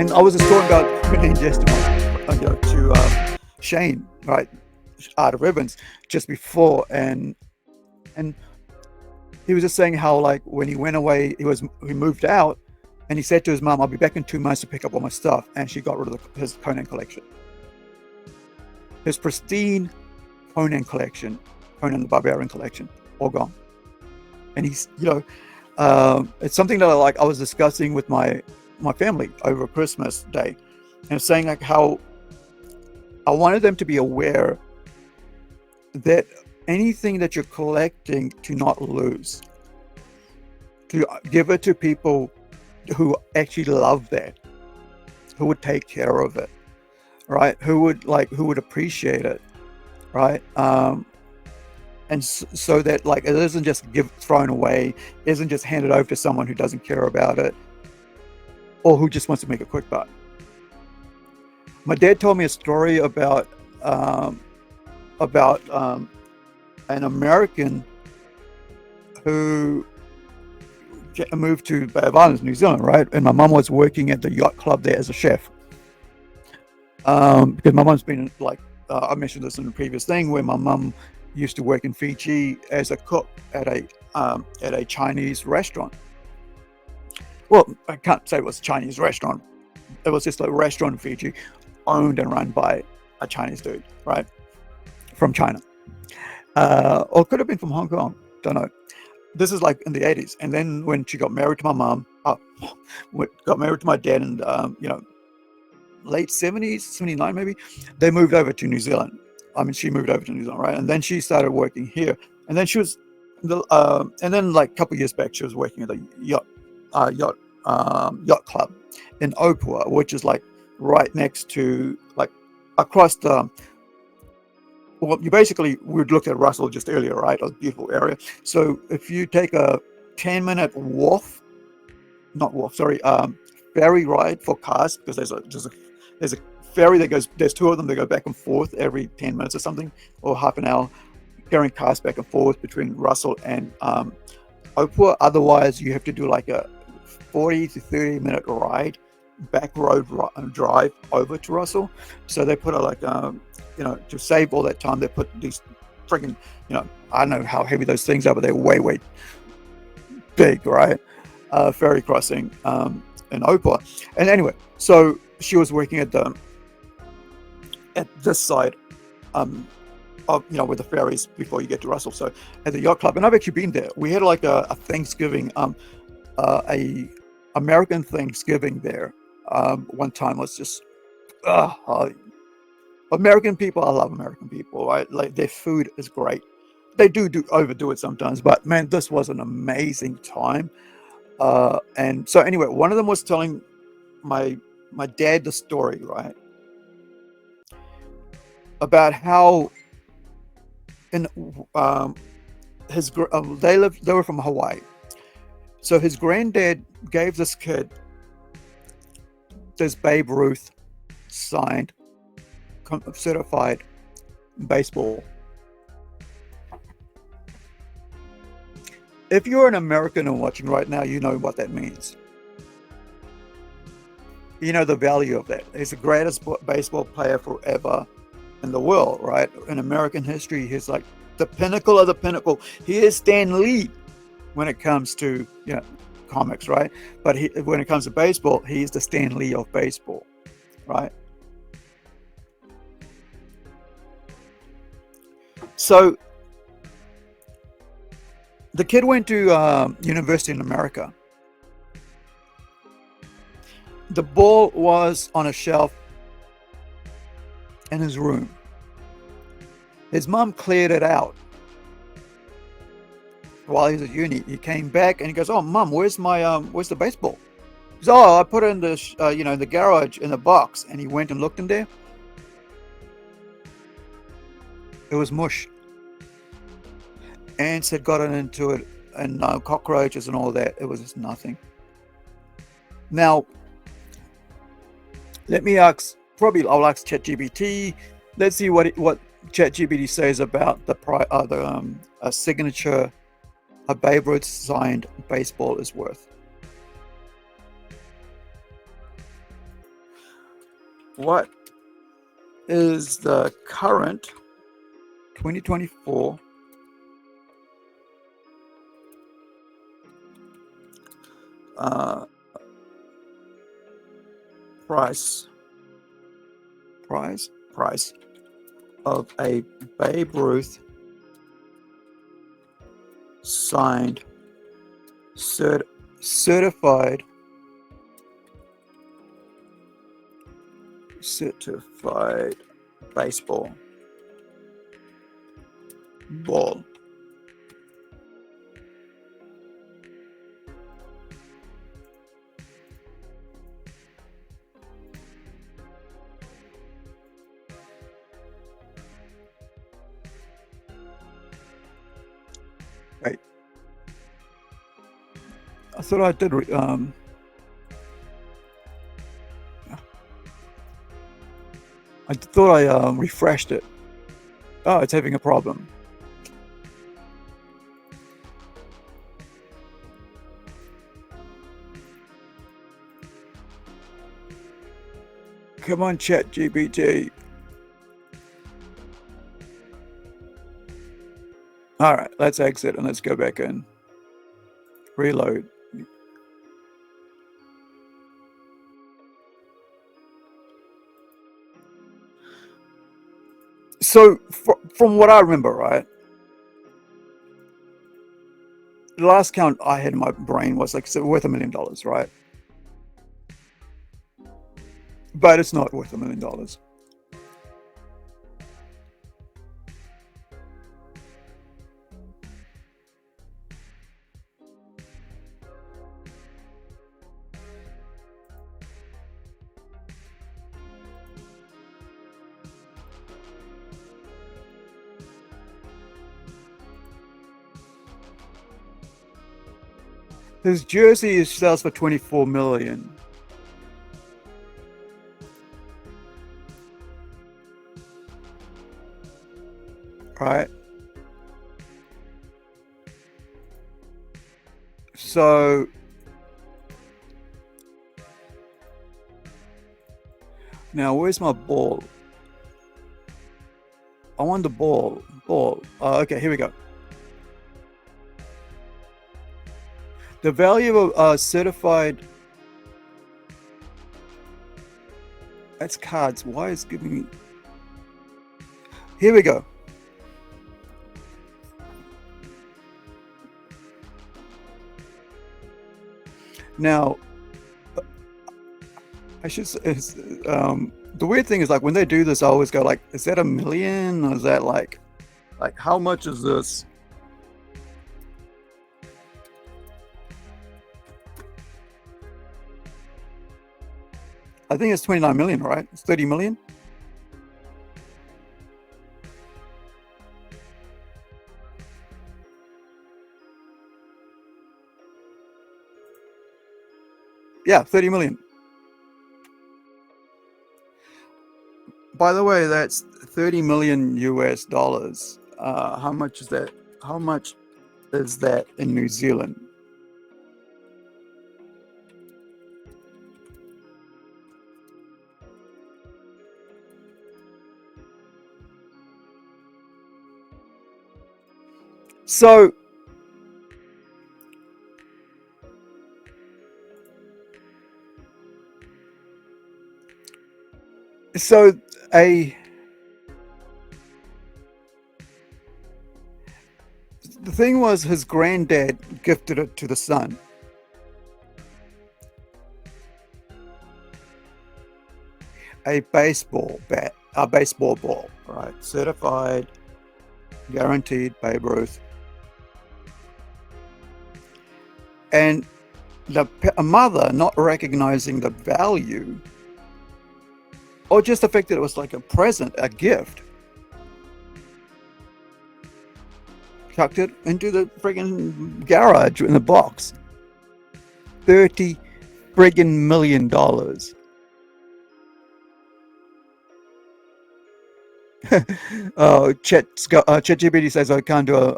And I was just talking about Million yesterday, to Shane, right, Art of Ribbons, just before, and he was just saying how, like, when he went away, he moved out, and he said to his mom, "I'll be back in 2 months to pick up all my stuff," and she got rid of his Conan collection, his pristine Conan collection, Conan the Barbarian collection, all gone. And he's, it's something that I was discussing with my family over Christmas Day, and saying like how I wanted them to be aware that anything that you're collecting, to not lose, to give it to people who actually love that, who would take care of it, right? Who would appreciate it, right? And so that, like, it isn't just thrown away, isn't just handed over to someone who doesn't care about it, or who just wants to make a quick buck. My dad told me a story about an American who moved to Bay of Islands, New Zealand, right? And my mum was working at the yacht club there as a chef. Because my mum's been, like, I mentioned this in the previous thing, where my mum used to work in Fiji as a cook at a Chinese restaurant. Well, I can't say it was a Chinese restaurant. It was just a restaurant in Fiji, owned and run by a Chinese dude, right? From China. Or it could have been from Hong Kong, don't know. This is like in the 80s. And then when she got married to my mom, got married to my dad in, late 70s, 79 maybe, they moved over to New Zealand. I mean, she moved over to New Zealand, right? And then she started working here. And then she was, and then like a couple of years back, she was working at a yacht club in Opua, which is like right next to, like, across the, well, we looked at Russell just earlier, right? A beautiful area. So if you take a 10-minute ferry ride for cars, because there's a ferry that goes, there's two of them that go back and forth every 10 minutes or something, or half an hour, carrying cars back and forth between Russell and Opua. Otherwise, you have to do like a 40 to 30-minute ride, back road drive over to Russell. So they put to save all that time, they put these freaking, I don't know how heavy those things are, but they're way, way big, right? Ferry crossing in Opua. And anyway, so she was working at this side with the ferries before you get to Russell. So at the yacht club, and I've actually been there. We had like a Thanksgiving, a American Thanksgiving there. One time was just, American people. I love American people, right? Like, their food is great. They do overdo it sometimes, but man, this was an amazing time. And so anyway, one of them was telling my dad the story, right, about how in they were from Hawaii. So his granddad gave this kid this Babe Ruth signed, certified baseball. If you're an American and watching right now, you know what that means. You know the value of that. He's the greatest baseball player forever in the world, right? In American history, he's like the pinnacle of the pinnacle. He is Stan Lee when it comes to, comics, right? But when it comes to baseball, he's the Stan Lee of baseball, right? So the kid went to university in America. The ball was on a shelf in his room. His mom cleared it out while he was at uni. He came back and he goes, "Oh, Mom, where's the baseball?" He goes, "Oh, I put it in the in the garage in a box." And he went and looked in there. It was mush. Ants had gotten into it, and cockroaches and all that. It was just nothing. Now, let me ask. Probably I'll ask ChatGPT. Let's see what ChatGPT says about a signature, a Babe Ruth signed baseball is worth. what is the current 2024 price of a Babe Ruth signed certified baseball ball? Right. I thought I did. I thought I refreshed it. Oh, it's having a problem. Come on, ChatGPT. All right, let's exit and let's go back in. Reload. So, from what I remember, right, the last count I had in my brain was like worth $1 million, right? But it's not worth $1 million. His jersey sells for $24 million. Right. So now where's my ball? I want the ball. Okay, here we go. The value of certified. That's cards. Why is it giving me? Here we go. Now, I should say, the weird thing is like when they do this, I always go like, is that $1 million? Or is that like how much is this? I think it's 29 million, right? It's 30 million. Yeah, 30 million. By the way, that's 30 million US dollars. How much is that? How much is that in New Zealand? So the thing was his granddad gifted it to the son. A baseball bat, a baseball ball, right? Certified, guaranteed, Babe Ruth. And a mother not recognizing the value, or just the fact that it was like a present, a gift, tucked it into the friggin' garage in the box. $30 friggin' million. ChatGPT says I can't do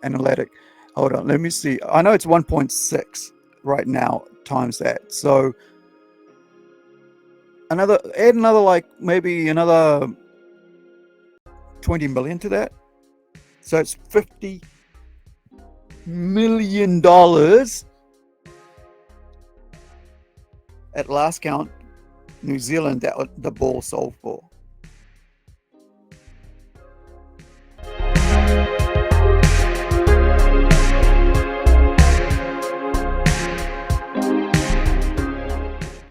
analytic. Hold on, let me see. I know it's 1.6 right now times that. So add another like maybe another 20 million to that. So it's $50 million at last count, New Zealand, that the ball sold for.